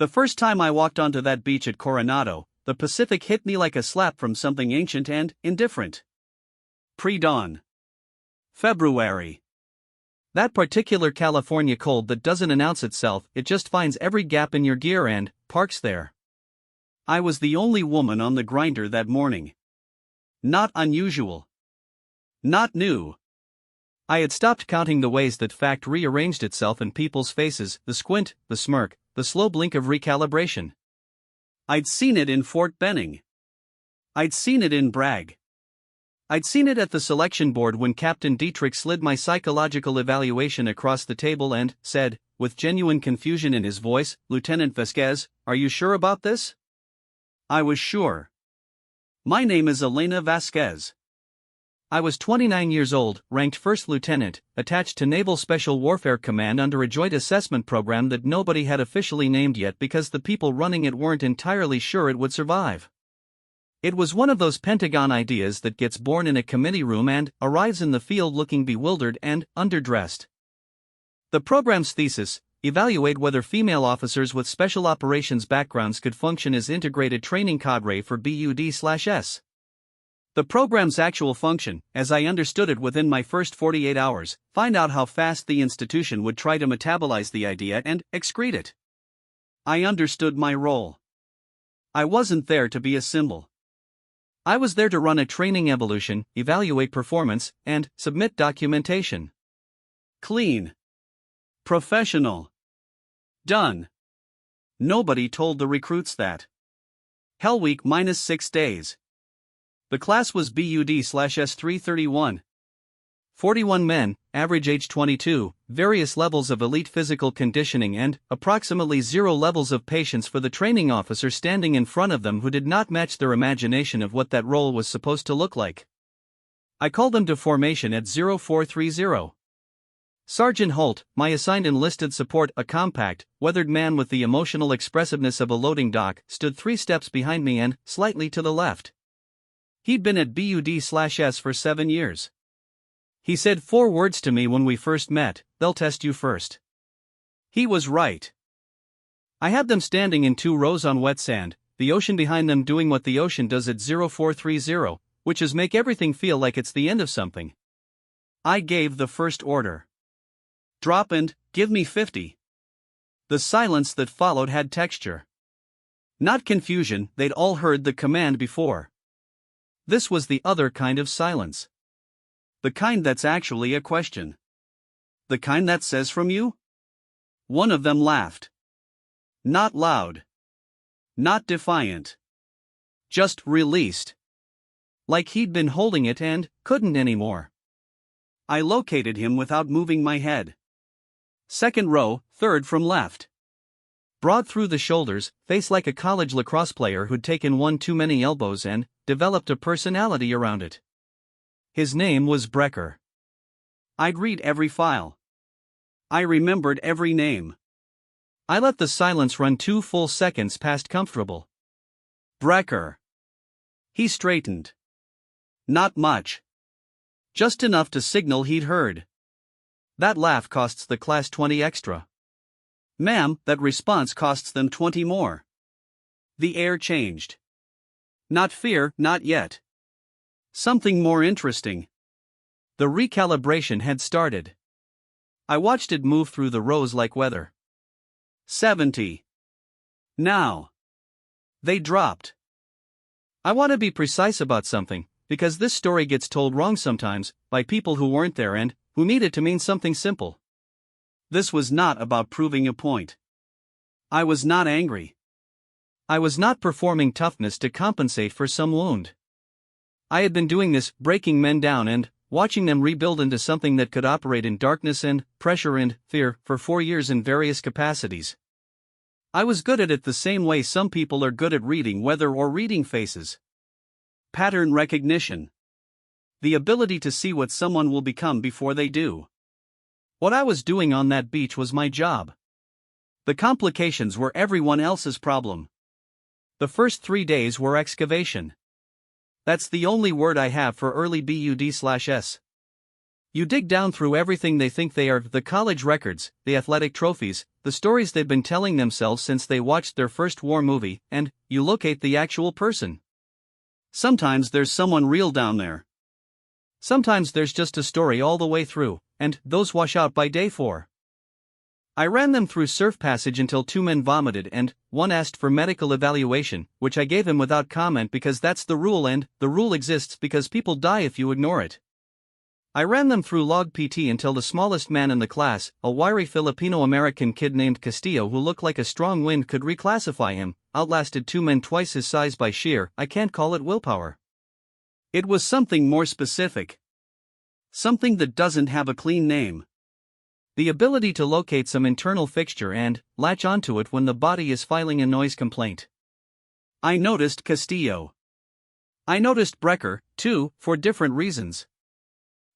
The first time I walked onto that beach at Coronado, the Pacific hit me like a slap from something ancient and indifferent. Pre-dawn. February. That particular California cold that doesn't announce itself, it just finds every gap in your gear and parks there. I was the only woman on the grinder that morning. Not unusual. Not new. I had stopped counting the ways that fact rearranged itself in people's faces, the squint, the smirk, the slow blink of recalibration. I'd seen it in Fort Benning. I'd seen it in Bragg. I'd seen it at the selection board when Captain Dietrich slid my psychological evaluation across the table and said, with genuine confusion in his voice, "Lieutenant Vasquez, are you sure about this?" I was sure. My name is Elena Vasquez. I was 29 years old, ranked first lieutenant, attached to Naval Special Warfare Command under a joint assessment program that nobody had officially named yet because the people running it weren't entirely sure it would survive. It was one of those Pentagon ideas that gets born in a committee room and arrives in the field looking bewildered and underdressed. The program's thesis: evaluate whether female officers with special operations backgrounds could function as integrated training cadre for BUD/S. The program's actual function, as I understood it within my first 48 hours, find out how fast the institution would try to metabolize the idea and excrete it. I understood my role. I wasn't there to be a symbol. I was there to run a training evolution, evaluate performance, and submit documentation. Clean. Professional. Done. Nobody told the recruits that. Hell Week minus 6 days. The class was BUD/S 331. 41 men, average age 22, various levels of elite physical conditioning and approximately 0 levels of patience for the training officer standing in front of them who did not match their imagination of what that role was supposed to look like. I called them to formation at 0430. Sergeant Holt, my assigned enlisted support, a compact, weathered man with the emotional expressiveness of a loading dock, stood 3 steps behind me and slightly to the left. He'd been at BUD/S for 7 years. He said 4 words to me when we first met: "They'll test you first." He was right. I had them standing in 2 rows on wet sand, the ocean behind them doing what the ocean does at 0430, which is make everything feel like it's the end of something. I gave the first order. Drop and give me 50. The silence that followed had texture. Not confusion, they'd all heard the command before. This was the other kind of silence. The kind that's actually a question. The kind that says from you? One of them laughed. Not loud. Not defiant. Just released. Like he'd been holding it and couldn't anymore. I located him without moving my head. Second row, third from left. Broad through the shoulders, face like a college lacrosse player who'd taken one too many elbows and developed a personality around it. His name was Brecker. I'd read every file. I remembered every name. I let the silence run 2 full seconds past comfortable. Brecker. He straightened. Not much. Just enough to signal he'd heard. That laugh costs the class 20 extra. Ma'am, that response costs them 20 more. The air changed. Not fear, not yet. Something more interesting. The recalibration had started. I watched it move through the rows like weather. 70. Now. They dropped. I want to be precise about something, because this story gets told wrong sometimes, by people who weren't there and who need it to mean something simple. This was not about proving a point. I was not angry. I was not performing toughness to compensate for some wound. I had been doing this, breaking men down and watching them rebuild into something that could operate in darkness and pressure and fear for 4 years in various capacities. I was good at it the same way some people are good at reading weather or reading faces. Pattern recognition. The ability to see what someone will become before they do. What I was doing on that beach was my job. The complications were everyone else's problem. The first 3 days were excavation. That's the only word I have for early BUD/S. You dig down through everything they think they are, the college records, the athletic trophies, the stories they've been telling themselves since they watched their first war movie, and you locate the actual person. Sometimes there's someone real down there. Sometimes there's just a story all the way through, and those wash out by day 4. I ran them through Surf Passage until 2 men vomited and 1 asked for medical evaluation, which I gave him without comment because that's the rule, and the rule exists because people die if you ignore it. I ran them through Log PT until the smallest man in the class, a wiry Filipino-American kid named Castillo who looked like a strong wind could reclassify him, outlasted 2 men twice his size by sheer, I can't call it willpower. It was something more specific. Something that doesn't have a clean name. The ability to locate some internal fixture and latch onto it when the body is filing a noise complaint. I noticed Castillo. I noticed Brecker, too, for different reasons.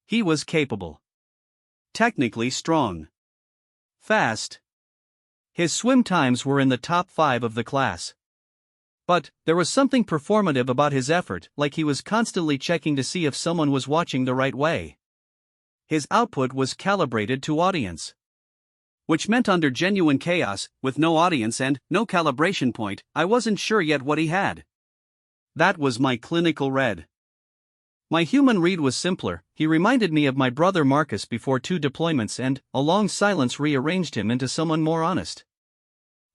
He was capable. Technically strong. Fast. His swim times were in the top 5 of the class. But there was something performative about his effort, like he was constantly checking to see if someone was watching the right way. His output was calibrated to audience. Which meant under genuine chaos, with no audience and no calibration point, I wasn't sure yet what he had. That was my clinical read. My human read was simpler. He reminded me of my brother Marcus before 2 deployments, and a long silence rearranged him into someone more honest.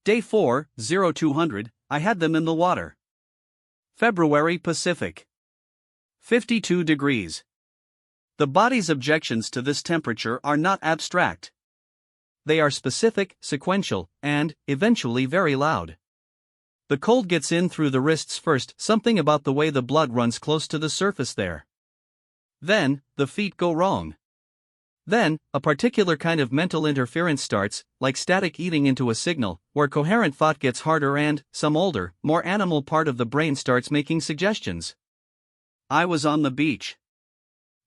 Day 4, 0200, I had them in the water. February Pacific. 52 degrees. The body's objections to this temperature are not abstract. They are specific, sequential, and, eventually, very loud. The cold gets in through the wrists first, something about the way the blood runs close to the surface there. Then, the feet go wrong. Then, a particular kind of mental interference starts, like static eating into a signal, where coherent thought gets harder and, some older, more animal part of the brain starts making suggestions. I was on the beach.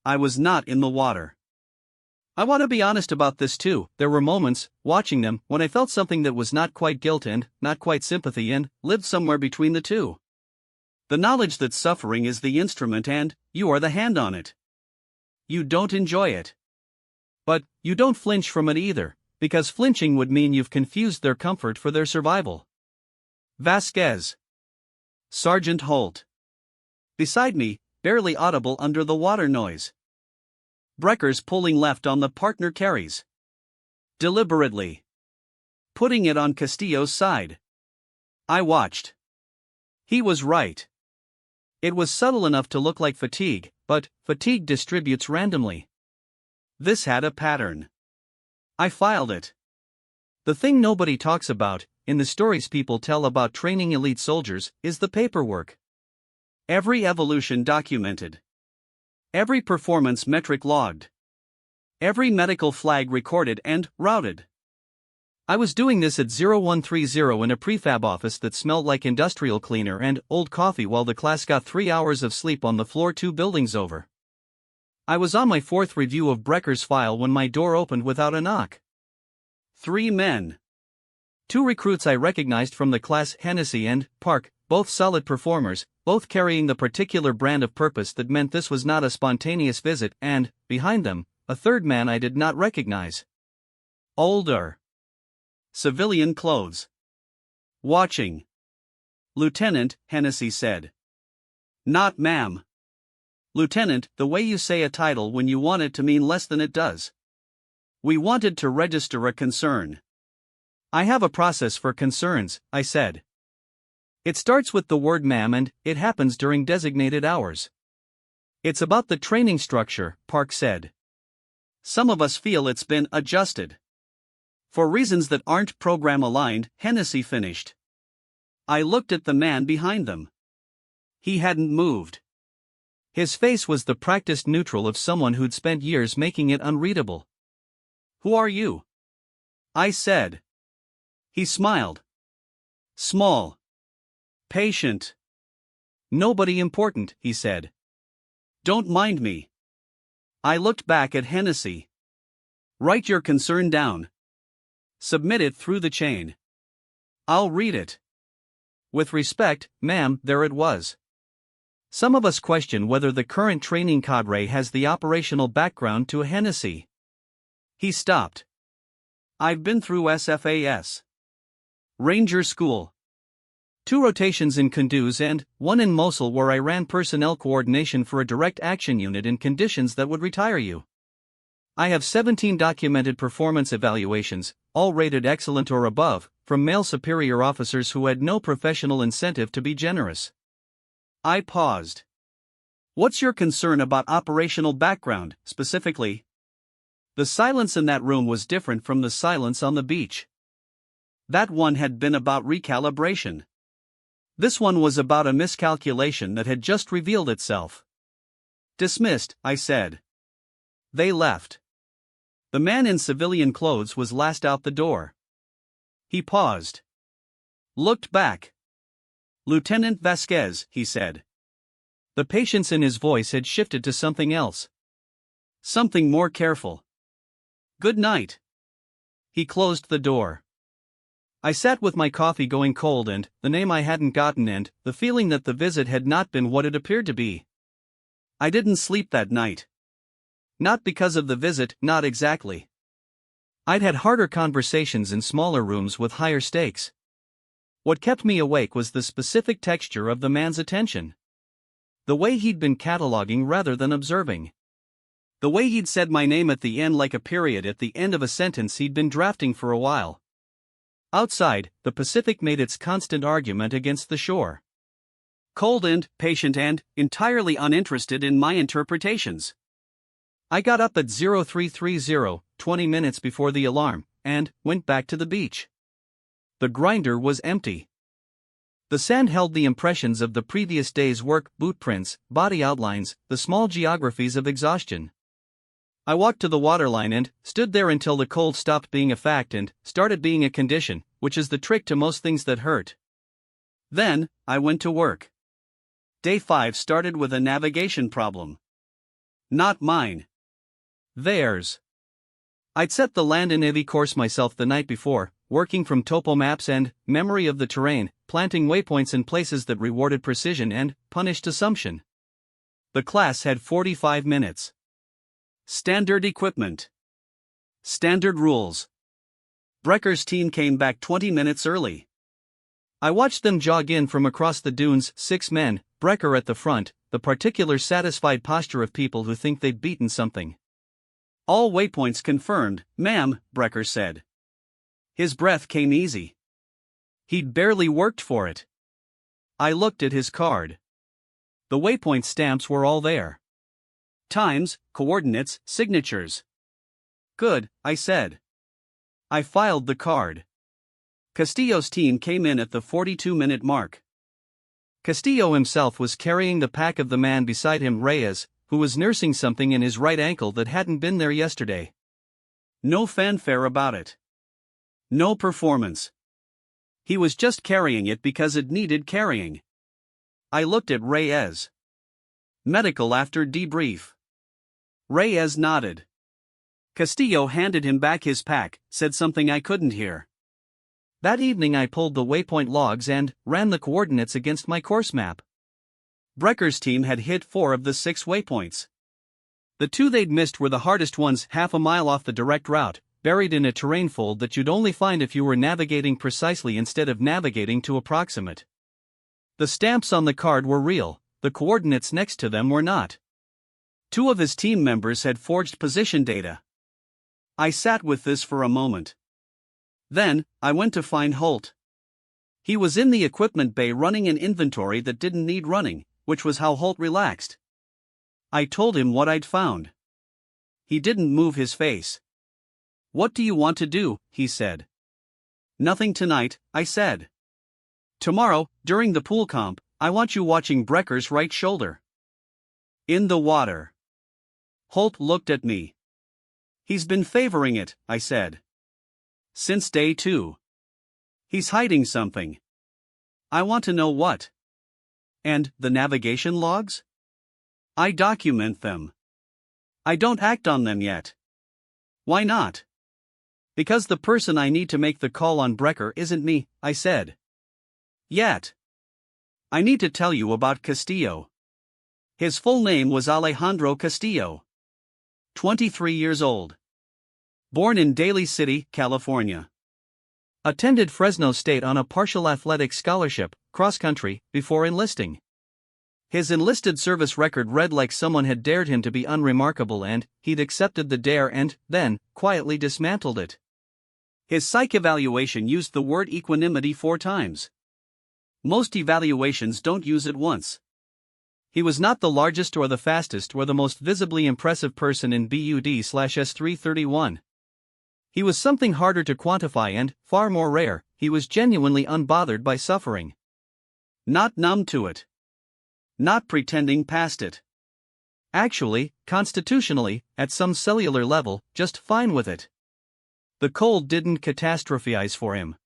I was not in the water. I want to be honest about this too. There were moments, watching them, when I felt something that was not quite guilt and not quite sympathy and lived somewhere between the two. The knowledge that suffering is the instrument and you are the hand on it. You don't enjoy it. But you don't flinch from it either, because flinching would mean you've confused their comfort for their survival. Vasquez. Sergeant Holt. Beside me, barely audible under the water noise. Brecker's pulling left on the partner carries. Deliberately. Putting it on Castillo's side. I watched. He was right. It was subtle enough to look like fatigue, but fatigue distributes randomly. This had a pattern. I filed it. The thing nobody talks about, in the stories people tell about training elite soldiers, is the paperwork. Every evolution documented. Every performance metric logged. Every medical flag recorded and routed. I was doing this at 0130 in a prefab office that smelled like industrial cleaner and old coffee while the class got 3 hours of sleep on the floor 2 buildings over. I was on my 4th review of Brecker's file when my door opened without a knock. 3 men. 2 recruits I recognized from the class, Hennessy and Park, both solid performers, both carrying the particular brand of purpose that meant this was not a spontaneous visit, and, behind them, a 3rd man I did not recognize. Older. Civilian clothes. Watching. Lieutenant, Hennessy said. Not ma'am. Lieutenant, the way you say a title when you want it to mean less than it does. We wanted to register a concern. I have a process for concerns, I said. It starts with the word ma'am and it happens during designated hours. It's about the training structure, Park said. Some of us feel it's been adjusted. For reasons that aren't program aligned, Hennessy finished. I looked at the man behind them. He hadn't moved. His face was the practiced neutral of someone who'd spent years making it unreadable. Who are you? I said. He smiled. Small. Patient. Nobody important, he said. Don't mind me. I looked back at Hennessy. Write your concern down. Submit it through the chain. I'll read it. With respect, ma'am, there it was. Some of us question whether the current training cadre has the operational background to a Hennessy. He stopped. I've been through SFAS. Ranger School. 2 rotations in Kunduz and 1 in Mosul, where I ran personnel coordination for a direct action unit in conditions that would retire you. I have 17 documented performance evaluations, all rated excellent or above, from male superior officers who had no professional incentive to be generous. I paused. What's your concern about operational background, specifically? The silence in that room was different from the silence on the beach. That one had been about recalibration. This one was about a miscalculation that had just revealed itself. Dismissed, I said. They left. The man in civilian clothes was last out the door. He paused. Looked back. Lieutenant Vasquez, he said. The patience in his voice had shifted to something else. Something more careful. Good night. He closed the door. I sat with my coffee going cold and the name I hadn't gotten and the feeling that the visit had not been what it appeared to be. I didn't sleep that night. Not because of the visit, not exactly. I'd had harder conversations in smaller rooms with higher stakes. What kept me awake was the specific texture of the man's attention. The way he'd been cataloging rather than observing. The way he'd said my name at the end like a period at the end of a sentence he'd been drafting for a while. Outside, the Pacific made its constant argument against the shore. Cold and patient and entirely uninterested in my interpretations. I got up at 0330, 20 minutes before the alarm, and went back to the beach. The grinder was empty. The sand held the impressions of the previous day's work, boot prints, body outlines, the small geographies of exhaustion. I walked to the waterline and stood there until the cold stopped being a fact and started being a condition, which is the trick to most things that hurt. Then, I went to work. Day 5 started with a navigation problem. Not mine. Theirs. I'd set the land and navy course myself the night before, working from topo maps and memory of the terrain, planting waypoints in places that rewarded precision and punished assumption. The class had 45 minutes. Standard equipment. Standard rules. Brecker's team came back 20 minutes early. I watched them jog in from across the dunes, 6 men, Brecker at the front, the particular satisfied posture of people who think they've beaten something. All waypoints confirmed, ma'am, Brecker said. His breath came easy. He'd barely worked for it. I looked at his card. The waypoint stamps were all there. Times, coordinates, signatures. Good, I said. I filed the card. Castillo's team came in at the 42-minute mark. Castillo himself was carrying the pack of the man beside him, Reyes, who was nursing something in his right ankle that hadn't been there yesterday. No fanfare about it. No performance. He was just carrying it because it needed carrying. I looked at Reyes. Medical after debrief. Reyes nodded. Castillo handed him back his pack, said something I couldn't hear. That evening I pulled the waypoint logs and ran the coordinates against my course map. Brecker's team had hit 4 of the 6 waypoints. The 2 they'd missed were the hardest ones, half a mile off the direct route, buried in a terrain fold that you'd only find if you were navigating precisely instead of navigating to approximate. The stamps on the card were real, the coordinates next to them were not. 2 of his team members had forged position data. I sat with this for a moment. Then, I went to find Holt. He was in the equipment bay running an inventory that didn't need running, which was how Holt relaxed. I told him what I'd found. He didn't move his face. What do you want to do? He said. Nothing tonight, I said. Tomorrow, during the pool comp, I want you watching Brecker's right shoulder. In the water. Holt looked at me. He's been favoring it, I said. Since day 2. He's hiding something. I want to know what. And the navigation logs? I document them. I don't act on them yet. Why not? Because the person I need to make the call on Brecker isn't me, I said. Yet. I need to tell you about Castillo. His full name was Alejandro Castillo. 23 years old. Born in Daly City, California. Attended Fresno State on a partial athletic scholarship, cross-country, before enlisting. His enlisted service record read like someone had dared him to be unremarkable and he'd accepted the dare and, then, quietly dismantled it. His psych evaluation used the word equanimity 4 times. Most evaluations don't use it once. He was not the largest or the fastest or the most visibly impressive person in BUD/S331. He was something harder to quantify and, far more rare, he was genuinely unbothered by suffering. Not numb to it. Not pretending past it. Actually, constitutionally, at some cellular level, just fine with it. The cold didn't catastrophize for him.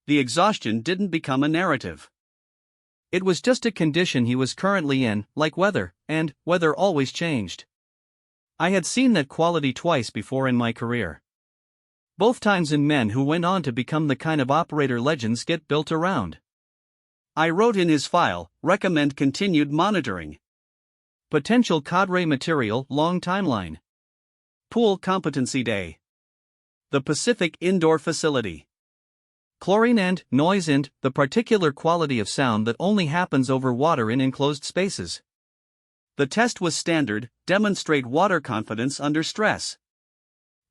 The exhaustion didn't become a narrative. It was just a condition he was currently in, like weather, and weather always changed. I had seen that quality twice before in my career. Both times in men who went on to become the kind of operator legends get built around. I wrote in his file, recommend continued monitoring. Potential cadre material, long timeline. Pool competency day. The Pacific Indoor Facility. Chlorine and noise and the particular quality of sound that only happens over water in enclosed spaces. The test was standard, demonstrate water confidence under stress.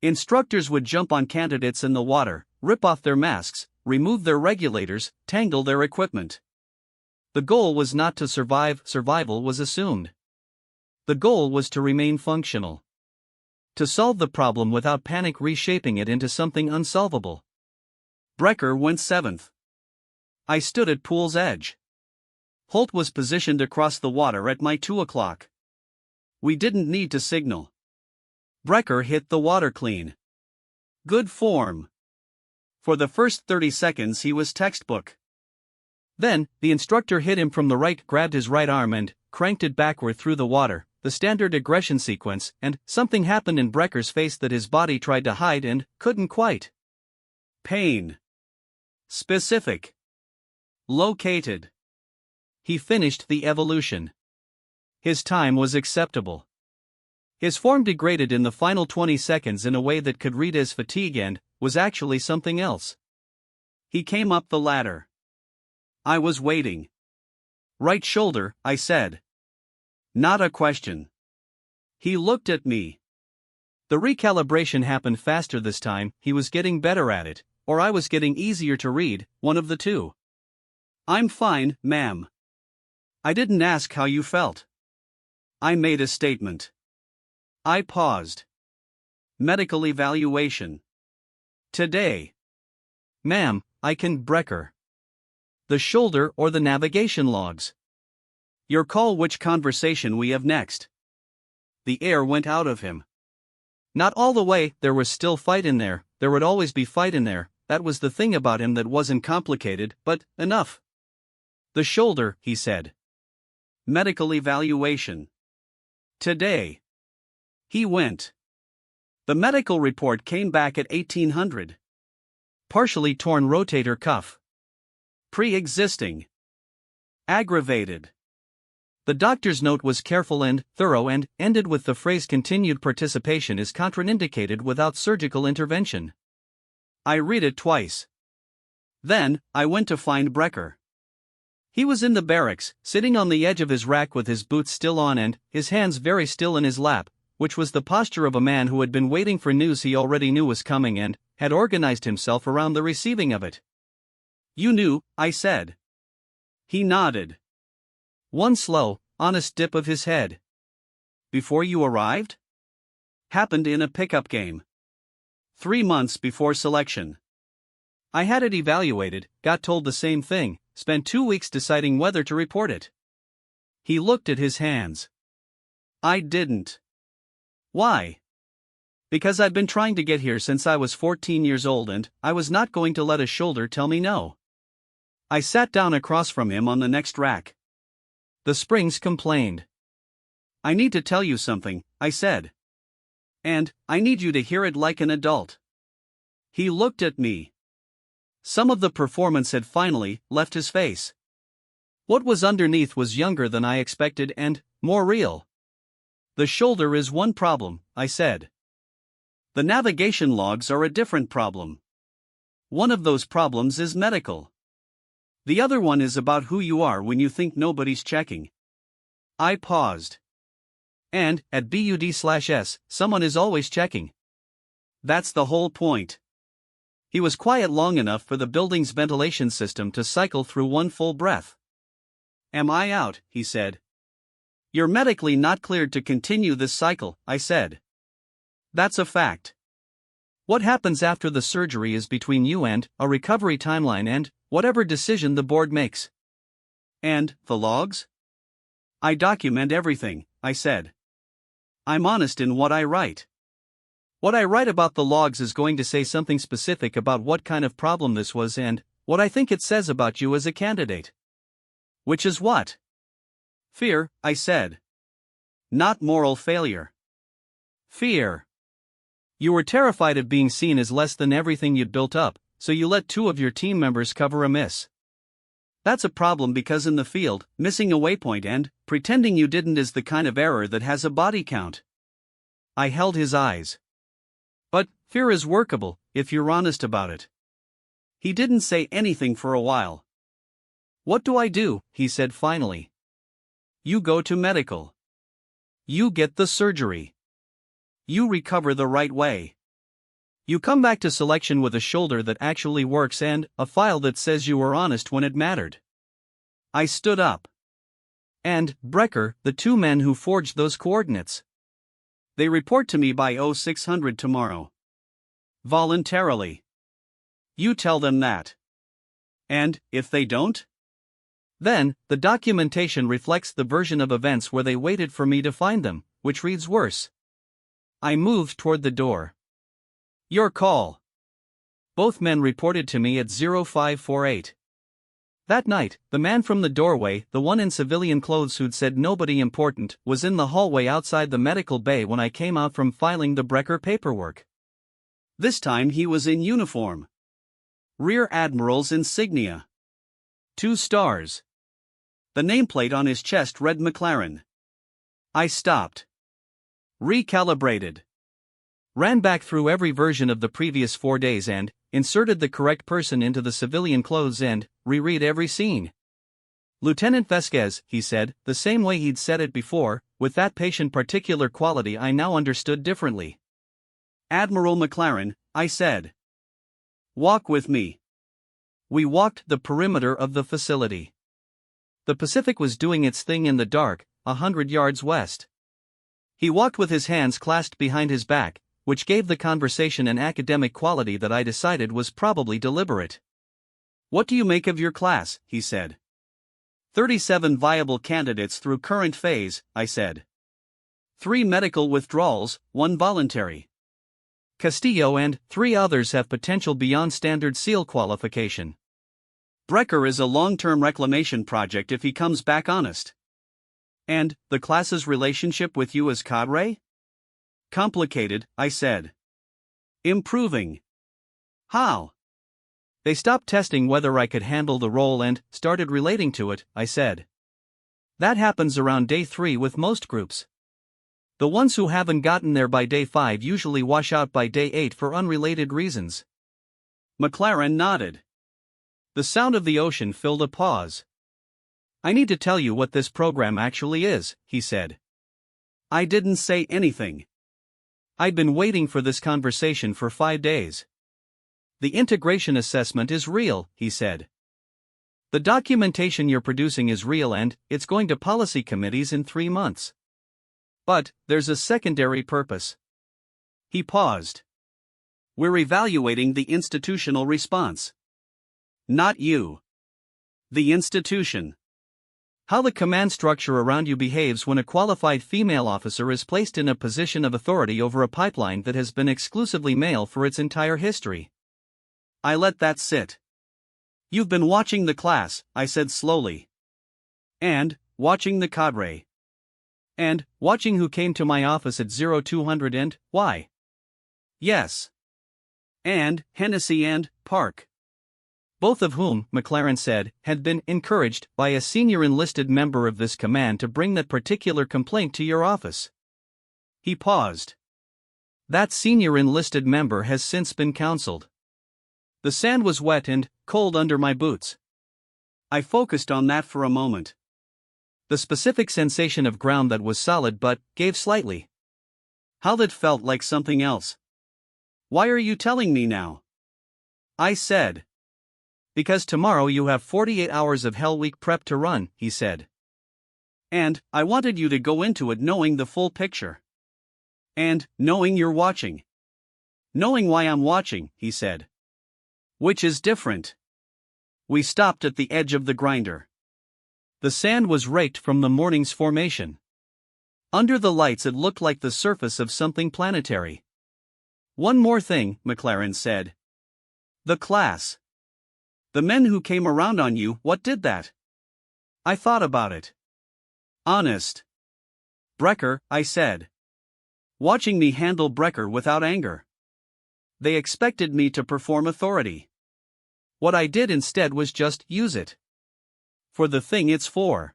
Instructors would jump on candidates in the water, rip off their masks, remove their regulators, tangle their equipment. The goal was not to survive, survival was assumed. The goal was to remain functional. To solve the problem without panic reshaping it into something unsolvable. Brecker went 7th. I stood at pool's edge. Holt was positioned across the water at my 2 o'clock. We didn't need to signal. Brecker hit the water clean. Good form. For the first 30 seconds he was textbook. Then, the instructor hit him from the right, grabbed his right arm and cranked it backward through the water, the standard aggression sequence, and something happened in Brecker's face that his body tried to hide and couldn't quite. Pain. Specific. Located. He finished the evolution. His time was acceptable. His form degraded in the final 20 seconds in a way that could read as fatigue and was actually something else. He came up the ladder. I was waiting. Right shoulder, I said. Not a question. He looked at me. The recalibration happened faster this time, he was getting better at it, or I was getting easier to read, one of the two. I'm fine, ma'am. I didn't ask how you felt. I made a statement. I paused. Medical evaluation. Today. Ma'am, I can Brecker. The shoulder or the navigation logs. Your call, which conversation we have next. The air went out of him. Not all the way, there was still fight in there, there would always be fight in there, that was the thing about him that wasn't complicated, but enough. The shoulder, he said. Medical evaluation. Today. He went. The medical report came back at 1800. Partially torn rotator cuff. Pre-existing. Aggravated. The doctor's note was careful and thorough and ended with the phrase continued participation is contraindicated without surgical intervention. I read it twice. Then, I went to find Brecker. He was in the barracks, sitting on the edge of his rack with his boots still on and his hands very still in his lap, which was the posture of a man who had been waiting for news he already knew was coming and had organized himself around the receiving of it. You knew, I said. He nodded. One slow, honest dip of his head. Before you arrived? Happened in a pickup game. 3 months before selection. I had it evaluated, got told the same thing, spent 2 weeks deciding whether to report it. He looked at his hands. I didn't. Why? Because I'd been trying to get here since I was 14 years old and I was not going to let a shoulder tell me no. I sat down across from him on the next rack. The springs complained. I need to tell you something, I said. And, I need you to hear it like an adult. He looked at me. Some of the performance had finally left his face. What was underneath was younger than I expected and more real. The shoulder is one problem, I said. The navigation logs are a different problem. One of those problems is medical. The other one is about who you are when you think nobody's checking. I paused. And, at BUD/S, someone is always checking. That's the whole point. He was quiet long enough for the building's ventilation system to cycle through one full breath. Am I out? He said. You're medically not cleared to continue this cycle, I said. That's a fact. What happens after the surgery is between you and a recovery timeline and whatever decision the board makes. And the logs? I document everything, I said. I'm honest in what I write. What I write about the logs is going to say something specific about what kind of problem this was and what I think it says about you as a candidate. Which is what? Fear, I said. Not moral failure. Fear. You were terrified of being seen as less than everything you'd built up, so you let 2 of your team members cover a miss. That's a problem because in the field, missing a waypoint and pretending you didn't is the kind of error that has a body count. I held his eyes. But fear is workable, if you're honest about it. He didn't say anything for a while. What do I do? He said finally. You go to medical. You get the surgery. You recover the right way. You come back to selection with a shoulder that actually works and a file that says you were honest when it mattered. I stood up. And Brecker, the 2 men who forged those coordinates. They report to me by 0600 tomorrow. Voluntarily. You tell them that. And, if they don't? Then, the documentation reflects the version of events where they waited for me to find them, which reads worse. I moved toward the door. Your call. Both men reported to me at 0548. That night, the man from the doorway, the one in civilian clothes who'd said nobody important, was in the hallway outside the medical bay when I came out from filing the Brecker paperwork. This time he was in uniform. Rear Admiral's insignia. 2 stars. The nameplate on his chest read McLaren. I stopped. Recalibrated. Ran back through every version of the previous 4 days and inserted the correct person into the civilian clothes and reread every scene. Lieutenant Vasquez, he said, the same way he'd said it before, with that patient particular quality I now understood differently. Admiral McLaren, I said. Walk with me. We walked the perimeter of the facility. The Pacific was doing its thing in the dark, 100 yards west. He walked with his hands clasped behind his back, which gave the conversation an academic quality that I decided was probably deliberate. What do you make of your class? He said. 37 viable candidates through current phase, I said. 3 medical withdrawals, 1 voluntary. Castillo and 3 others have potential beyond standard SEAL qualification. Brecker is a long-term reclamation project if he comes back honest. And the class's relationship with you as cadre? Complicated, I said. Improving. How? They stopped testing whether I could handle the role and started relating to it, I said. That happens around day 3 with most groups. The ones who haven't gotten there by day 5 usually wash out by day 8 for unrelated reasons. McLaren nodded. The sound of the ocean filled a pause. I need to tell you what this program actually is, he said. I didn't say anything. I'd been waiting for this conversation for 5 days. The integration assessment is real, he said. The documentation you're producing is real and it's going to policy committees in 3 months. But there's a secondary purpose. He paused. We're evaluating the institutional response. Not you. The institution. How the command structure around you behaves when a qualified female officer is placed in a position of authority over a pipeline that has been exclusively male for its entire history. I let that sit. You've been watching the class, I said slowly. And watching the cadre. And watching who came to my office at 0200 and why. Yes. And Hennessy and Park. both of whom, McLaren said, had been encouraged by a senior enlisted member of this command to bring that particular complaint to your office. He paused. That senior enlisted member has since been counseled. The sand was wet and cold under my boots. I focused on that for a moment. The specific sensation of ground that was solid but gave slightly. How that felt like something else. Why are you telling me now? I said. Because tomorrow you have 48 hours of Hell Week prep to run, he said. And I wanted you to go into it knowing the full picture. And knowing you're watching. Knowing why I'm watching, he said. Which is different. We stopped at the edge of the grinder. The sand was raked from the morning's formation. Under the lights it looked like the surface of something planetary. One more thing, McLaren said. The class. The men who came around on you, what did that? I thought about it. Honest. Brecker, I said. Watching me handle Brecker without anger. They expected me to perform authority. What I did instead was just use it. For the thing it's for.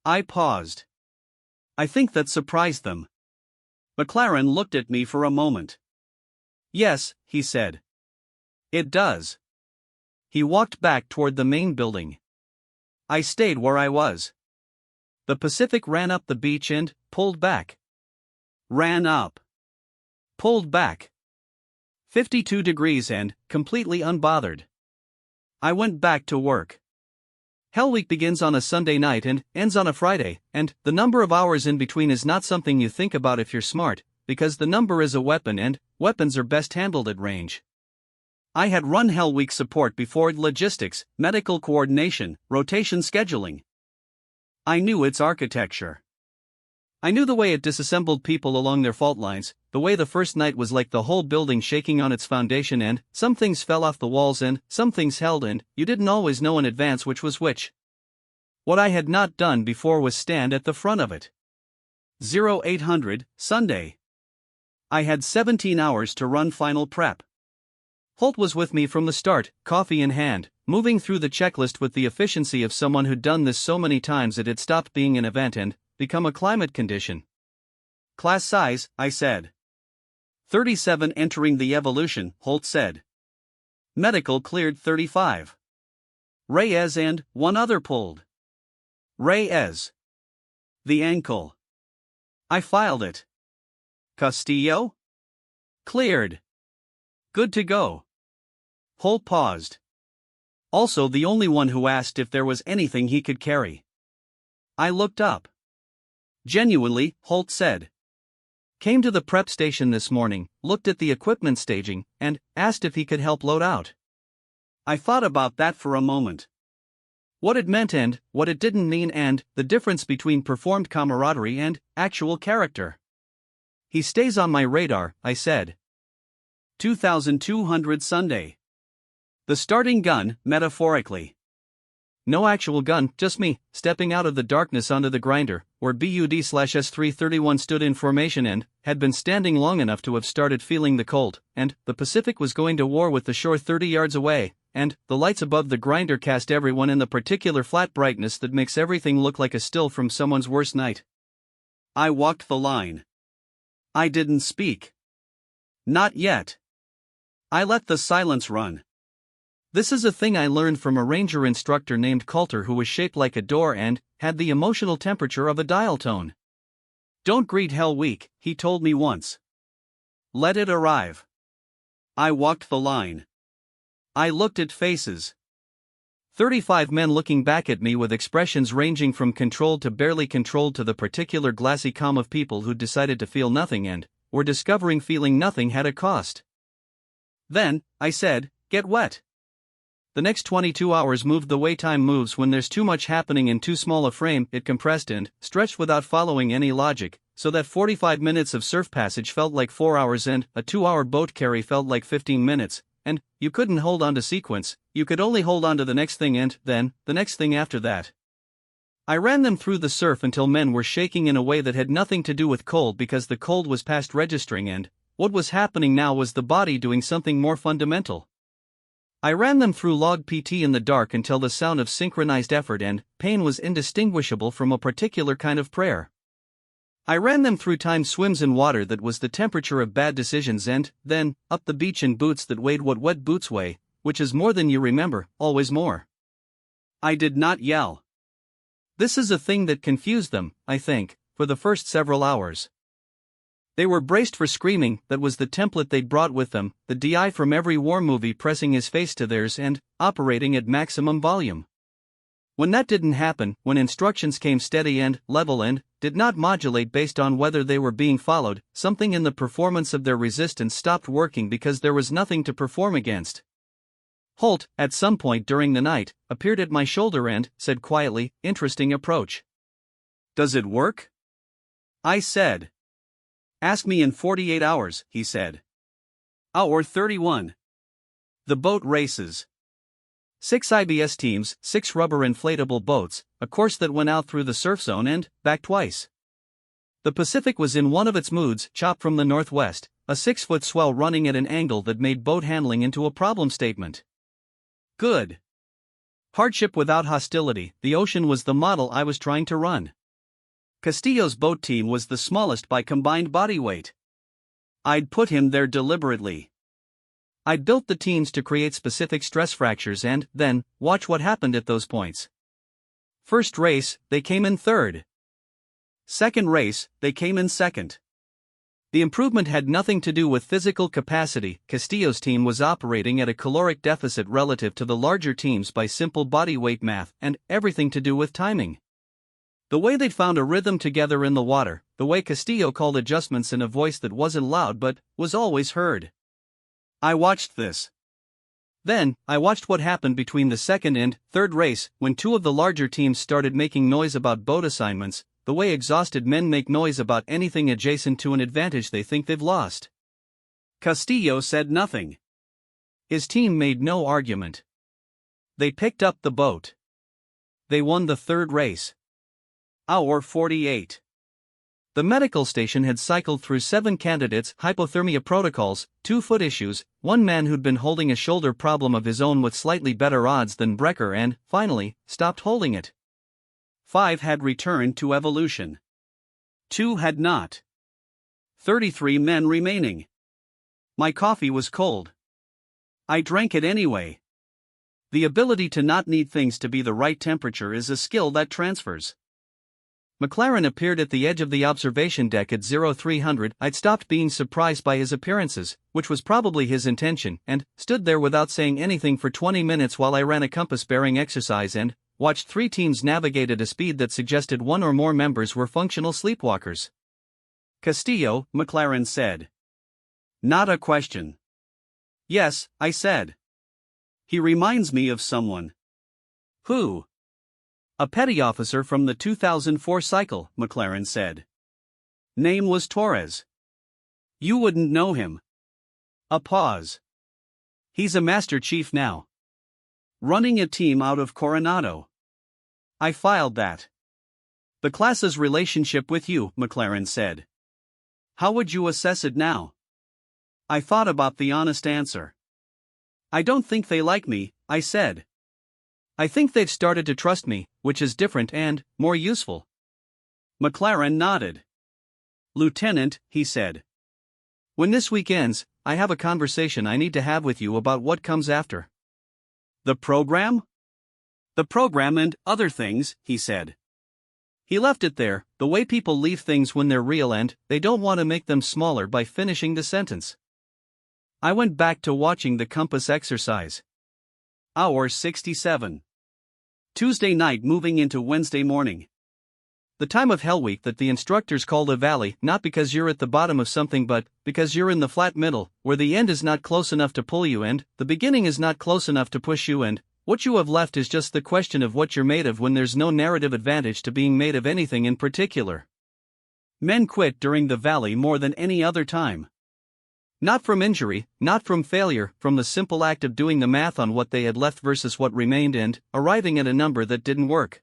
I paused. I think that surprised them. McLaren looked at me for a moment. Yes, he said. It does. He walked back toward the main building. I stayed where I was. The Pacific ran up the beach and pulled back. Ran up. Pulled back. 52 degrees and completely unbothered. I went back to work. Hell Week begins on a Sunday night and ends on a Friday, and the number of hours in between is not something you think about if you're smart, because the number is a weapon and weapons are best handled at range. I had run Hell Week support before, logistics, medical coordination, rotation scheduling. I knew its architecture. I knew the way it disassembled people along their fault lines, the way the first night was like the whole building shaking on its foundation and some things fell off the walls and some things held and you didn't always know in advance which was which. What I had not done before was stand at the front of it. 0800, Sunday. I had 17 hours to run final prep. Holt was with me from the start, coffee in hand, moving through the checklist with the efficiency of someone who'd done this so many times it had stopped being an event and become a climate condition. Class size, I said. 37 entering the evolution, Holt said. Medical cleared 35. Reyes and one other pulled. Reyes. The ankle. I filed it. Castillo? Cleared. Good to go. Holt paused. Also the only one who asked if there was anything he could carry. I looked up. Genuinely, Holt said. Came to the prep station this morning, looked at the equipment staging, and asked if he could help load out. I thought about that for a moment. What it meant and what it didn't mean and the difference between performed camaraderie and actual character. He stays on my radar, I said. 2200 Sunday. The starting gun, metaphorically. No actual gun, just me, stepping out of the darkness onto the grinder, where BUD/S331 stood in formation and had been standing long enough to have started feeling the cold, and the Pacific was going to war with the shore 30 yards away, and the lights above the grinder cast everyone in the particular flat brightness that makes everything look like a still from someone's worst night. I walked the line. I didn't speak. Not yet. I let the silence run. This is a thing I learned from a ranger instructor named Coulter who was shaped like a door and had the emotional temperature of a dial tone. Don't greet Hell Week, he told me once. Let it arrive. I walked the line. I looked at faces. 35 men looking back at me with expressions ranging from controlled to barely controlled to the particular glassy calm of people who decided to feel nothing and were discovering feeling nothing had a cost. Then, I said, get wet. The next 22 hours moved the way time moves when there's too much happening in too small a frame. It compressed and stretched without following any logic, so that 45 minutes of surf passage felt like 4 hours and a 2-hour boat carry felt like 15 minutes, and you couldn't hold on to sequence, you could only hold on to the next thing and then the next thing after that. I ran them through the surf until men were shaking in a way that had nothing to do with cold because the cold was past registering and what was happening now was the body doing something more fundamental. I ran them through log PT in the dark until the sound of synchronized effort and pain was indistinguishable from a particular kind of prayer. I ran them through timed swims in water that was the temperature of bad decisions and, then, up the beach in boots that weighed what wet boots weigh, which is more than you remember, always more. I did not yell. This is a thing that confused them, I think, for the first several hours. They were braced for screaming, that was the template they'd brought with them, the DI from every war movie pressing his face to theirs and operating at maximum volume. When that didn't happen, when instructions came steady and level and did not modulate based on whether they were being followed, something in the performance of their resistance stopped working because there was nothing to perform against. Holt, at some point during the night, appeared at my shoulder and said quietly, "Interesting approach. Does it work?" I said. "Ask me in 48 hours, he said. Hour 31. The boat races. 6 IBS teams, 6 rubber inflatable boats, a course that went out through the surf zone and back twice. The Pacific was in one of its moods, chopped from the northwest, a 6-foot swell running at an angle that made boat handling into a problem statement. Good. Hardship without hostility, the ocean was the model I was trying to run. Castillo's boat team was the smallest by combined body weight. I'd put him there deliberately. I'd built the teams to create specific stress fractures and, then, watch what happened at those points. First race, they came in third. Second race, they came in second. The improvement had nothing to do with physical capacity. Castillo's team was operating at a caloric deficit relative to the larger teams by simple body weight math, and everything to do with timing. The way they'd found a rhythm together in the water, the way Castillo called adjustments in a voice that wasn't loud but was always heard. I watched this. Then, I watched what happened between the second and third race, when 2 of the larger teams started making noise about boat assignments, the way exhausted men make noise about anything adjacent to an advantage they think they've lost. Castillo said nothing. His team made no argument. They picked up the boat. They won the third race. Hour 48. The medical station had cycled through 7 candidates' hypothermia protocols, 2 foot issues, 1 man who'd been holding a shoulder problem of his own with slightly better odds than Brecker and, finally, stopped holding it. 5 had returned to evolution. 2 had not. 33 men remaining. My coffee was cold. I drank it anyway. The ability to not need things to be the right temperature is a skill that transfers. McLaren appeared at the edge of the observation deck at 0300. I'd stopped being surprised by his appearances, which was probably his intention, and stood there without saying anything for 20 minutes while I ran a compass-bearing exercise and watched 3 teams navigate at a speed that suggested 1 or more members were functional sleepwalkers. Castillo, McLaren said. Not a question. Yes, I said. He reminds me of someone. Who? A petty officer from the 2004 cycle, McLaren said. Name was Torres. You wouldn't know him. A pause. He's a Master Chief now. Running a team out of Coronado. I filed that. The class's relationship with you, McLaren said. How would you assess it now? I thought about the honest answer. I don't think they like me, I said. I think they've started to trust me, which is different and more useful. McLaren nodded. Lieutenant, he said. When this week ends, I have a conversation I need to have with you about what comes after. The program? The program and other things, he said. He left it there, the way people leave things when they're real and they don't want to make them smaller by finishing the sentence. I went back to watching the compass exercise. Hour 67. Tuesday night moving into Wednesday morning. The time of Hell Week that the instructors call the valley, not because you're at the bottom of something but because you're in the flat middle, where the end is not close enough to pull you and the beginning is not close enough to push you and what you have left is just the question of what you're made of when there's no narrative advantage to being made of anything in particular. Men quit during the valley more than any other time. Not from injury, not from failure, from the simple act of doing the math on what they had left versus what remained and arriving at a number that didn't work.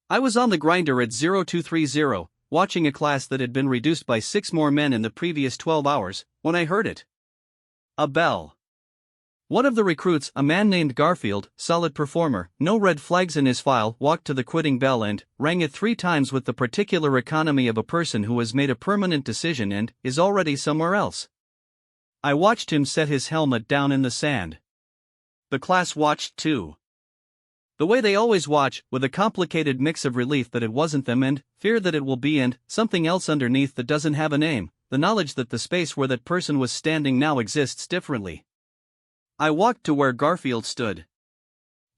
I was on the grinder at 0230, watching a class that had been reduced by 6 more men in the previous 12 hours, when I heard it. A bell. One of the recruits, a man named Garfield, solid performer, no red flags in his file, walked to the quitting bell and rang it 3 times with the particular economy of a person who has made a permanent decision and is already somewhere else. I watched him set his helmet down in the sand. The class watched too. The way they always watch, with a complicated mix of relief that it wasn't them and fear that it will be and something else underneath that doesn't have a name, the knowledge that the space where that person was standing now exists differently. I walked to where Garfield stood.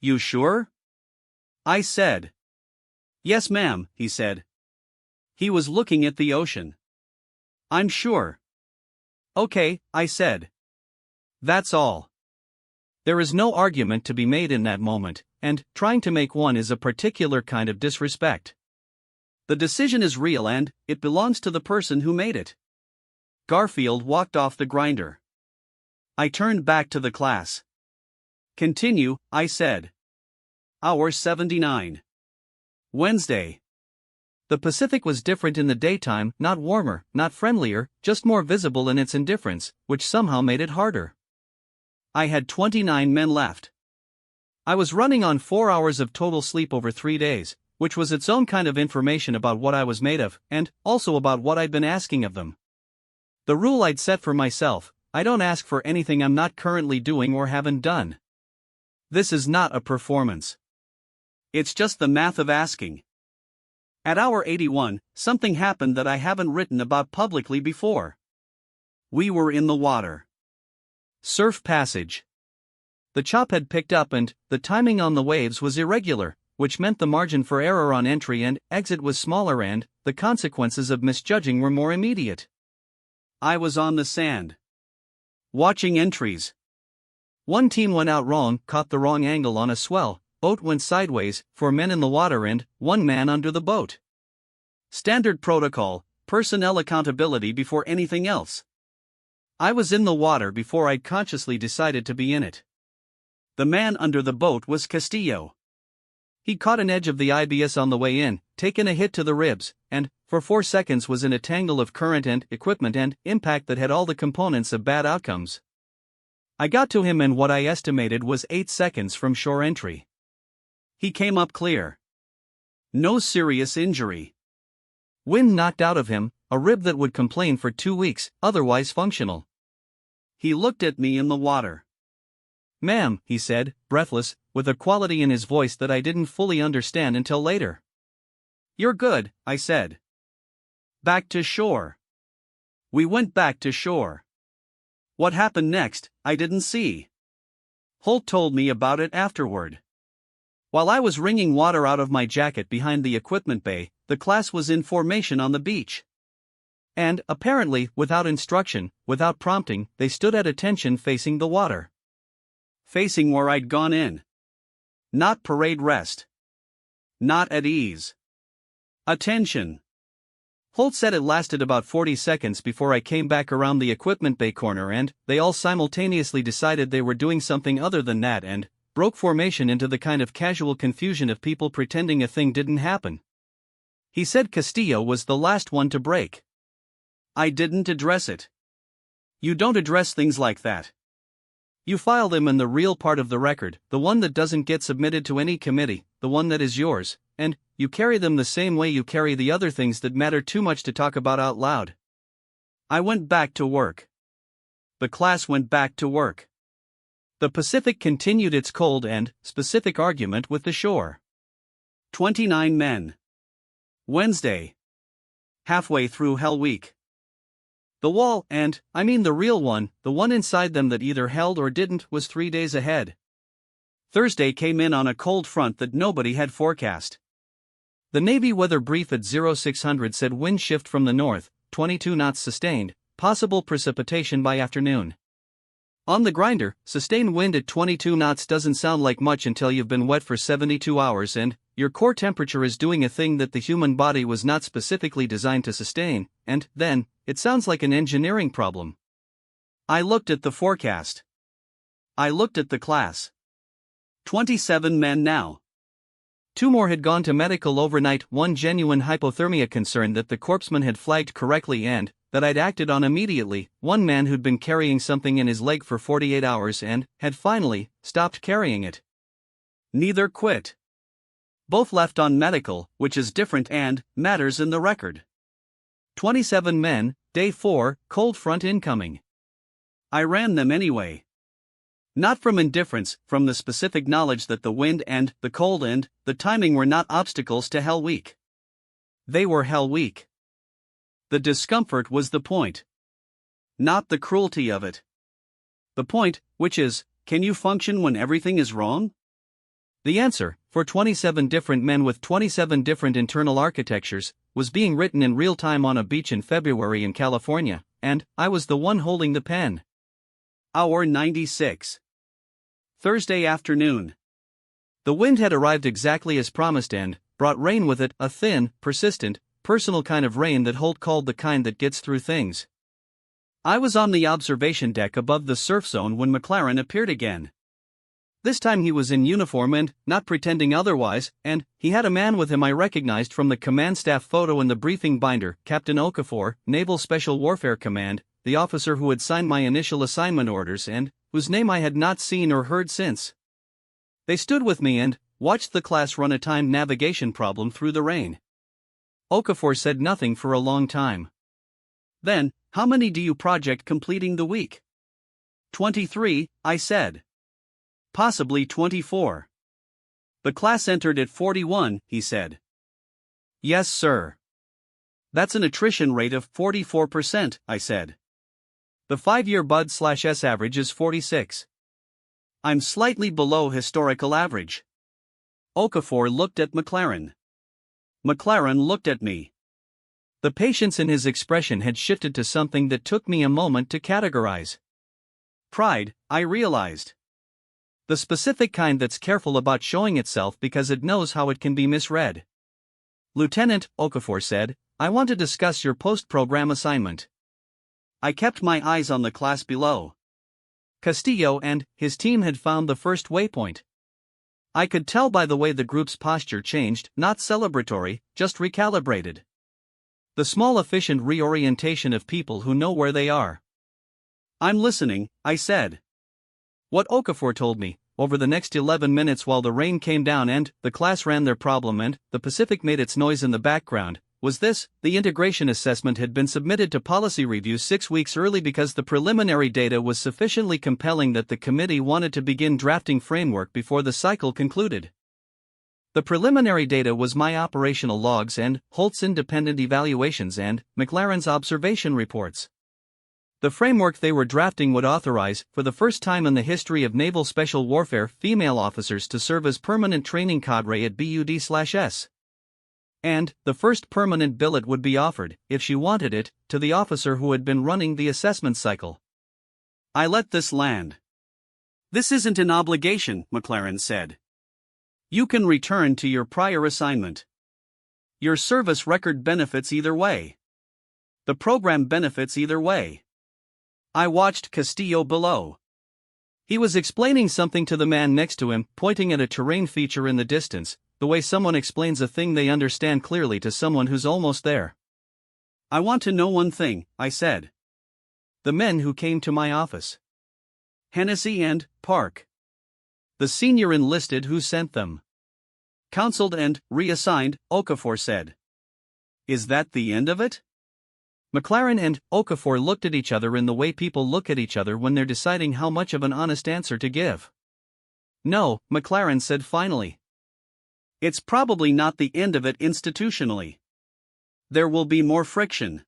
"You sure?" I said. "Yes, ma'am," he said. He was looking at the ocean. "I'm sure." "Okay," I said. That's all. There is no argument to be made in that moment, and trying to make one is a particular kind of disrespect. The decision is real and it belongs to the person who made it. Garfield walked off the grinder. I turned back to the class. "Continue," I said. Hour 79. Wednesday. The Pacific was different in the daytime, not warmer, not friendlier, just more visible in its indifference, which somehow made it harder. I had 29 men left. I was running on 4 hours of total sleep over 3 days, which was its own kind of information about what I was made of, and also about what I'd been asking of them. The rule I'd set for myself: I don't ask for anything I'm not currently doing or haven't done. This is not a performance. It's just the math of asking. At hour 81, something happened that I haven't written about publicly before. We were in the water. Surf passage. The chop had picked up and the timing on the waves was irregular, which meant the margin for error on entry and exit was smaller and the consequences of misjudging were more immediate. I was on the sand, watching entries. One team went out wrong, caught the wrong angle on a swell, boat went sideways, 4 men in the water and 1 man under the boat. Standard protocol, personnel accountability before anything else. I was in the water before I'd consciously decided to be in it. The man under the boat was Castillo. He caught an edge of the IBS on the way in, taken a hit to the ribs, and, for 4 seconds was in a tangle of current and equipment and impact that had all the components of bad outcomes. I got to him in what I estimated was 8 seconds from shore entry. He came up clear. No serious injury. Wind knocked out of him, a rib that would complain for 2 weeks, otherwise functional. He looked at me in the water. "Ma'am," he said, breathless, with a quality in his voice that I didn't fully understand until later. "You're good," I said. "Back to shore." We went back to shore. What happened next, I didn't see. Holt told me about it afterward. While I was wringing water out of my jacket behind the equipment bay, the class was in formation on the beach. And, apparently, without instruction, without prompting, they stood at attention facing the water. Facing where I'd gone in. Not parade rest. Not at ease. Attention. Holt said it lasted about 40 seconds before I came back around the equipment bay corner and they all simultaneously decided they were doing something other than that and broke formation into the kind of casual confusion of people pretending a thing didn't happen. He said Castillo was the last one to break. I didn't address it. You don't address things like that. You file them in the real part of the record, the one that doesn't get submitted to any committee, the one that is yours, and you carry them the same way you carry the other things that matter too much to talk about out loud. I went back to work. The class went back to work. The Pacific continued its cold and specific argument with the shore. 29 men. Wednesday. Halfway through Hell Week. The wall, and I mean the real one, the one inside them that either held or didn't, was 3 days ahead. Thursday came in on a cold front that nobody had forecast. The Navy weather brief at 0600 said wind shift from the north, 22 knots sustained, possible precipitation by afternoon. On the grinder, sustained wind at 22 knots doesn't sound like much until you've been wet for 72 hours and your core temperature is doing a thing that the human body was not specifically designed to sustain, and then, it sounds like an engineering problem. I looked at the forecast. I looked at the class. 27 men now. 2 more had gone to medical overnight, 1 genuine hypothermia concern that the corpsman had flagged correctly and that I'd acted on immediately. One man who'd been carrying something in his leg for 48 hours and had finally stopped carrying it. Neither quit. Both left on medical, which is different and matters in the record. 27 men, day 4, cold front incoming. I ran them anyway. Not from indifference, from the specific knowledge that the wind and the cold and the timing were not obstacles to Hell Week. They were Hell Week. The discomfort was the point. Not the cruelty of it. The point, which is, can you function when everything is wrong? The answer, for 27 different men with 27 different internal architectures, was being written in real time on a beach in February in California, and I was the one holding the pen. Hour 96. Thursday afternoon. The wind had arrived exactly as promised and brought rain with it, a thin, persistent, personal kind of rain that Holt called the kind that gets through things. I was on the observation deck above the surf zone when McLaren appeared again. This time he was in uniform and not pretending otherwise, and he had a man with him I recognized from the command staff photo in the briefing binder, Captain Okafor, Naval Special Warfare Command, the officer who had signed my initial assignment orders and whose name I had not seen or heard since. They stood with me and watched the class run a timed navigation problem through the rain. Okafor said nothing for a long time. Then, how many do you project completing the week? 23, I said. Possibly 24. The class entered at 41, he said. Yes, sir. That's an attrition rate of 44%, I said. The 5-year Bud/S average is 46. I'm slightly below historical average. Okafor looked at McLaren. McLaren looked at me. The patience in his expression had shifted to something that took me a moment to categorize. Pride, I realized. The specific kind that's careful about showing itself because it knows how it can be misread. Lieutenant, Okafor said, I want to discuss your post-program assignment. I kept my eyes on the class below. Castillo and his team had found the first waypoint. I could tell by the way the group's posture changed, not celebratory, just recalibrated. The small efficient reorientation of people who know where they are. I'm listening, I said. What Okafor told me, over the next 11 minutes while the rain came down and the class ran their problem and the Pacific made its noise in the background, was this: the integration assessment had been submitted to policy review 6 weeks early because the preliminary data was sufficiently compelling that the committee wanted to begin drafting framework before the cycle concluded. The preliminary data was my operational logs and Holt's independent evaluations and McLaren's observation reports. The framework they were drafting would authorize, for the first time in the history of naval special warfare, female officers to serve as permanent training cadre at BUD/S. And the first permanent billet would be offered, if she wanted it, to the officer who had been running the assessment cycle. I let this land. This isn't an obligation, McLaren said. You can return to your prior assignment. Your service record benefits either way. The program benefits either way. I watched Castillo below. He was explaining something to the man next to him, pointing at a terrain feature in the distance, the way someone explains a thing they understand clearly to someone who's almost there. I want to know one thing, I said. The men who came to my office. Hennessy and Park. The senior enlisted who sent them. Counseled and reassigned, Okafor said. Is that the end of it? McLaren and Okafor looked at each other in the way people look at each other when they're deciding how much of an honest answer to give. No, McLaren said finally. It's probably not the end of it institutionally. There will be more friction.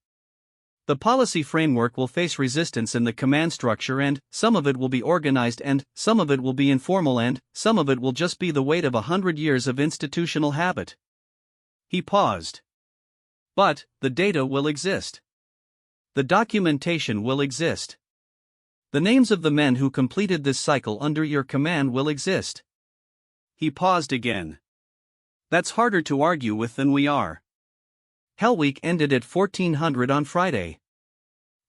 The policy framework will face resistance in the command structure, and some of it will be organized and some of it will be informal and some of it will just be the weight of 100 years of institutional habit. He paused. But the data will exist. The documentation will exist. The names of the men who completed this cycle under your command will exist. He paused again. That's harder to argue with than we are. Hell Week ended at 1400 on Friday.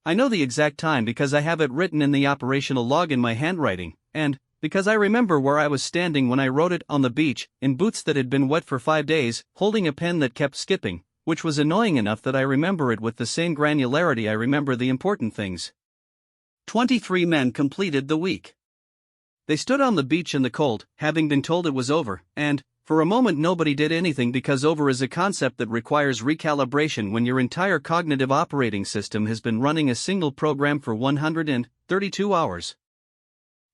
I know the exact time because I have it written in the operational log in my handwriting, and because I remember where I was standing when I wrote it, on the beach, in boots that had been wet for 5 days, holding a pen that kept skipping, which was annoying enough that I remember it with the same granularity I remember the important things. 23 men completed the week. They stood on the beach in the cold, having been told it was over, and, for a moment nobody did anything because over is a concept that requires recalibration when your entire cognitive operating system has been running a single program for 132 hours.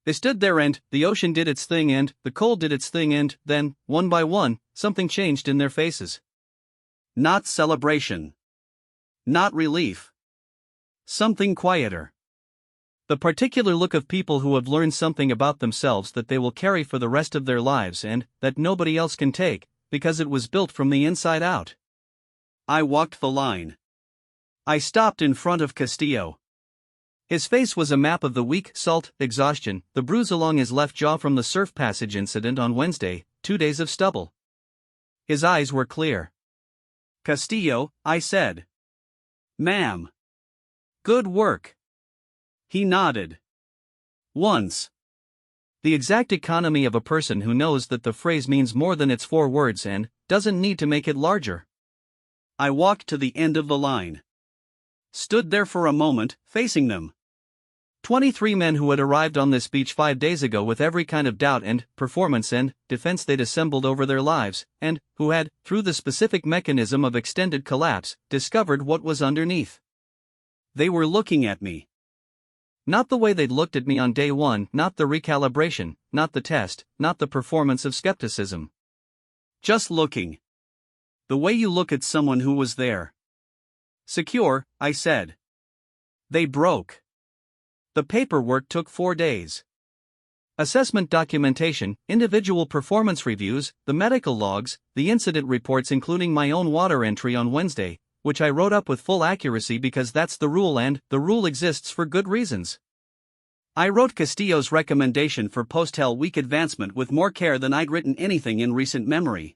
They stood there and, the ocean did its thing and, the cold did its thing and, then, one by one, something changed in their faces. Not celebration. Not relief. Something quieter. The particular look of people who have learned something about themselves that they will carry for the rest of their lives and that nobody else can take, because it was built from the inside out. I walked the line. I stopped in front of Castillo. His face was a map of the weak, salt, exhaustion, the bruise along his left jaw from the surf passage incident on Wednesday, 2 days of stubble. His eyes were clear. "Castillo," I said. "Ma'am." "Good work." He nodded. "Once." The exact economy of a person who knows that the phrase means more than its 4 words and doesn't need to make it larger. I walked to the end of the line. Stood there for a moment, facing them. 23 men who had arrived on this beach 5 days ago with every kind of doubt and performance and defense they'd assembled over their lives, and who had, through the specific mechanism of extended collapse, discovered what was underneath. They were looking at me. Not the way they'd looked at me on day 1, not the recalibration, not the test, not the performance of skepticism. Just looking. The way you look at someone who was there. "Secure," I said. They broke. The paperwork took 4 days. Assessment documentation, individual performance reviews, the medical logs, the incident reports including my own water entry on Wednesday, which I wrote up with full accuracy because that's the rule and the rule exists for good reasons. I wrote Castillo's recommendation for post-Hell Week advancement with more care than I'd written anything in recent memory.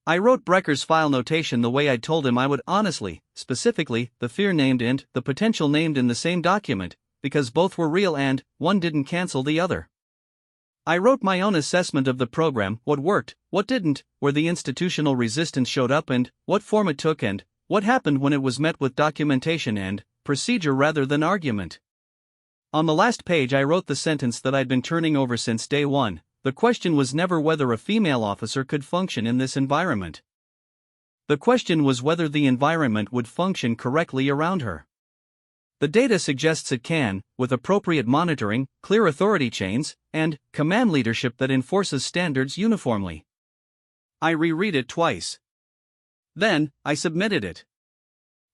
I wrote Brecker's file notation the way I'd told him I would honestly, specifically, the fear named and the potential named in the same document, because both were real and one didn't cancel the other. I wrote my own assessment of the program, what worked, what didn't, where the institutional resistance showed up and what form it took and what happened when it was met with documentation and procedure rather than argument. On the last page I wrote the sentence that I'd been turning over since day 1. The question was never whether a female officer could function in this environment. The question was whether the environment would function correctly around her. The data suggests it can, with appropriate monitoring, clear authority chains, and command leadership that enforces standards uniformly. I reread it twice. Then, I submitted it.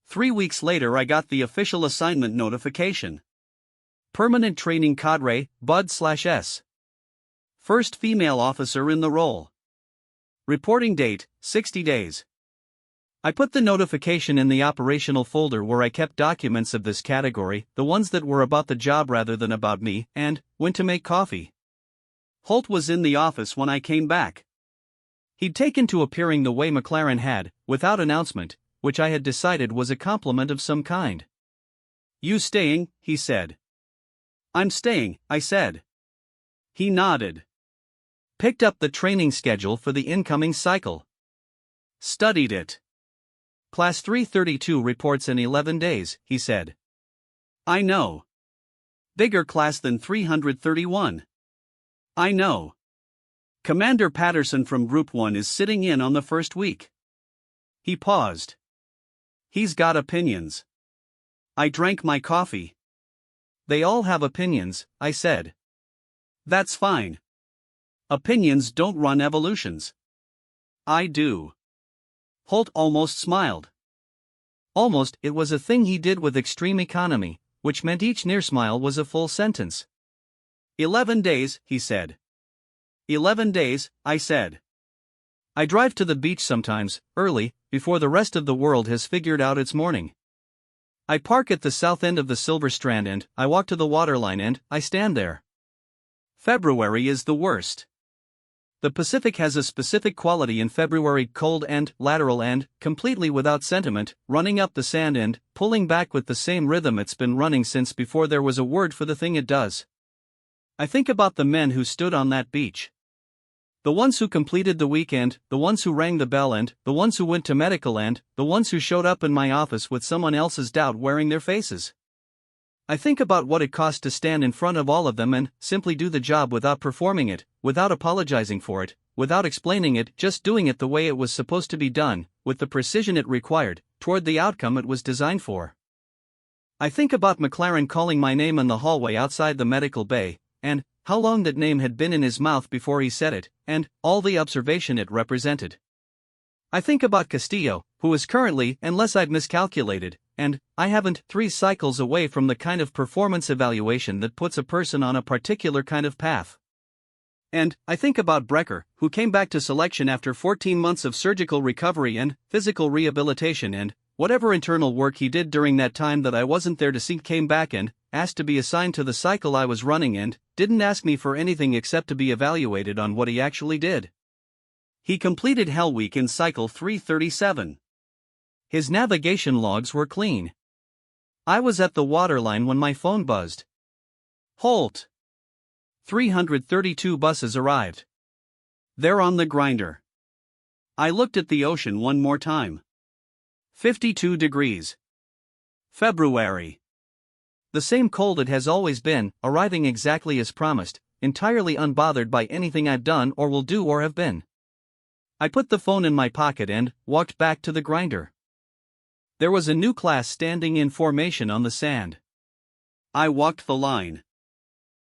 3 weeks later I got the official assignment notification. Permanent Training Cadre, Bud/S. First female officer in the role. Reporting date, 60 days. I put the notification in the operational folder where I kept documents of this category, the ones that were about the job rather than about me, and went to make coffee. Holt was in the office when I came back. He'd taken to appearing the way McLaren had, without announcement, which I had decided was a compliment of some kind. "You staying?" he said. "I'm staying," I said. He nodded. Picked up the training schedule for the incoming cycle. Studied it. "Class 332 reports in 11 days, he said. "I know. Bigger class than 331. "I know. Commander Patterson from Group 1 is sitting in on the first week." He paused. "He's got opinions." I drank my coffee. "They all have opinions," I said. "That's fine. Opinions don't run evolutions." "I do." Holt almost smiled. Almost, it was a thing he did with extreme economy, which meant each near smile was a full sentence. 11 days, he said. 11 days, I said. I drive to the beach sometimes, early, before the rest of the world has figured out its morning. I park at the south end of the Silver Strand and I walk to the waterline and I stand there. February is the worst. The Pacific has a specific quality in February, cold and lateral and completely without sentiment, running up the sand and pulling back with the same rhythm it's been running since before there was a word for the thing it does. I think about the men who stood on that beach. The ones who completed the weekend, the ones who rang the bell, and the ones who went to medical, and the ones who showed up in my office with someone else's doubt wearing their faces. I think about what it cost to stand in front of all of them and simply do the job without performing it, without apologizing for it, without explaining it, just doing it the way it was supposed to be done, with the precision it required, toward the outcome it was designed for. I think about McLaren calling my name in the hallway outside the medical bay, and how long that name had been in his mouth before he said it, and all the observation it represented. I think about Castillo, who is currently, unless I've miscalculated, and I haven't, 3 cycles away from the kind of performance evaluation that puts a person on a particular kind of path. And I think about Brecker, who came back to selection after 14 months of surgical recovery and physical rehabilitation, and whatever internal work he did during that time that I wasn't there to see, came back and asked to be assigned to the cycle I was running and didn't ask me for anything except to be evaluated on what he actually did. He completed Hell Week in cycle 337. His navigation logs were clean. I was at the waterline when my phone buzzed. Halt! 332 buses arrived. They're on the grinder. I looked at the ocean one more time. 52 degrees. February. The same cold it has always been, arriving exactly as promised, entirely unbothered by anything I've done or will do or have been. I put the phone in my pocket and walked back to the grinder. There was a new class standing in formation on the sand. I walked the line.